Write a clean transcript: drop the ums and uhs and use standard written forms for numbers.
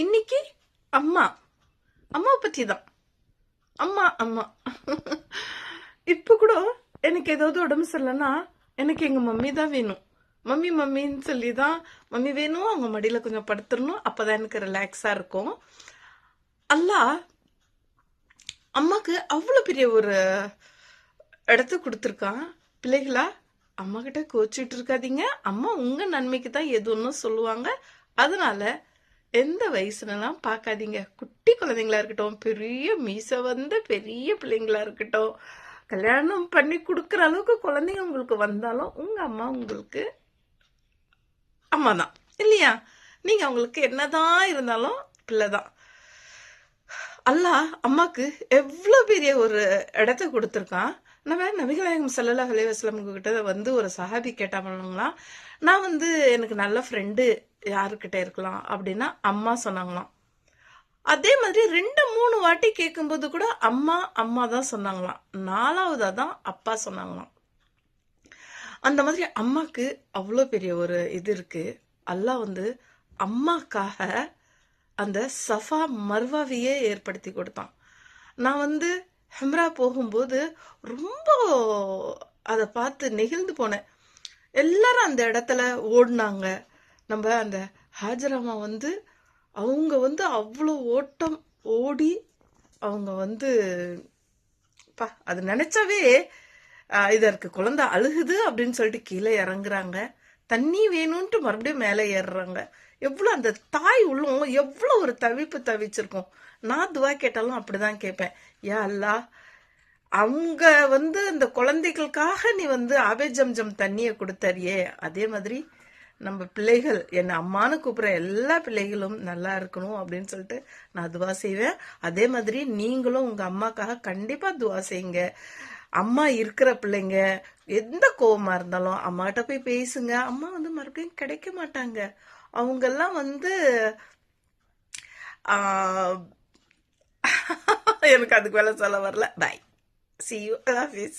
இன்னைக்கு அம்மா அம்மாவை பற்றி தான். அம்மா அம்மா இப்போ கூட எனக்கு ஏதாவது உடம்பு சரியில்லைன்னா எனக்கு எங்கள் மம்மி தான் வேணும். மம்மி மம்மின்னு சொல்லி தான் மம்மி வேணும், அவங்க மடியில் கொஞ்சம் படுத்துடணும், அப்போ தான் எனக்கு ரிலாக்ஸாக இருக்கும். அல்லாஹ் அம்மாக்கு அவ்வளோ பெரிய ஒரு இடத்த கொடுத்துருக்கான். பிள்ளைகளா, அம்மா கிட்ட கோச்சிட்டு இருக்காதீங்க. அம்மா உங்கள் நன்மைக்கு தான் எது ஒன்றும் சொல்லுவாங்க. அதனால எந்த வயசுலலாம் பார்க்காதீங்க. குட்டி குழந்தைங்களா இருக்கட்டும், பெரிய மீசை வந்த பெரிய பிள்ளைங்களா இருக்கட்டும், கல்யாணம் பண்ணி கொடுக்குற அளவுக்கு குழந்தைங்க உங்களுக்கு வந்தாலும் உங்க அம்மா உங்களுக்கு அம்மா தான் இல்லையா? நீங்க அவங்களுக்கு என்னதான் இருந்தாலும் பிள்ளைதான். அல்லாஹ் அம்மாக்கு எவ்வளோ பெரிய ஒரு இடத்த கொடுத்துருக்கான். நம்ம நபிகளாயகம் ஸல்லல்லாஹு அலைஹி வஸல்லம் கிட்ட வந்து ஒரு சஹாபி கேட்டாங்களாம், நான் வந்து எனக்கு நல்ல ஃப்ரெண்டு யாருக்கிட்ட இருக்கலாம் அப்படின்னா அம்மா சொன்னாங்களாம். அதே மாதிரி 2-3 வாட்டி கேட்கும்போது கூட அம்மா அம்மா தான் சொன்னாங்களாம். 4வதா தான் அப்பா சொன்னாங்களாம். அந்த மாதிரி அம்மாக்கு அவ்வளோ பெரிய ஒரு இது இருக்கு. அல்லாஹ் வந்து அம்மாக்காக அந்த சஃபா மர்வாவையே ஏற்படுத்தி கொடுத்தான். நான் வந்து ஹம்ரா போகும்போது ரொம்ப அதை பார்த்து நெகிழ்ந்து போனேன். எல்லாரும் அந்த இடத்துல ஓடினாங்க. நம்ம அந்த ஹாஜராமா வந்து அவங்க வந்து அவ்வளோ ஓட்டம் ஓடி அவங்க வந்து அது நினைச்சாவே இதா இருக்கு. குழந்தை அழுகுது அப்படின்னு சொல்லிட்டு கீழே இறங்குறாங்க, தண்ணி வேணும்ன்ட்டு மறுபடியும் மேலே ஏறுறாங்க. எவ்வளோ அந்த தாய் உள்ளம் எவ்வளோ ஒரு தவிப்பு தவிச்சிருக்கும். நான் துவா கேட்டாலும் அப்படிதான் கேட்பேன், யா அல்லாஹ் அவங்க வந்து அந்த குழந்தைகளுக்காக நீ வந்து ஆபே ஜம்ஜம் தண்ணியை கொடுத்தறியே, அதே மாதிரி நம்ம பிள்ளைகள் என்ன அம்மானு கூப்பிட்ற எல்லா பிள்ளைகளும் நல்லா இருக்கணும் அப்படின்னு சொல்லிட்டு நான் துவா செய்வேன். அதே மாதிரி நீங்களும் உங்க அம்மாக்காக கண்டிப்பா துவா செய்யுங்க. அம்மா இருக்கிற பிள்ளைங்க எந்த கோவமா இருந்தாலும் அம்மாட்ட போய் பேசுங்க. அம்மா வந்து மறுபடியும் கிடைக்க மாட்டாங்க. அவங்கெல்லாம் வந்து எனக்கு அதுக்கு வேலை சொல்ல வரல. Bye, see you, Hafiz.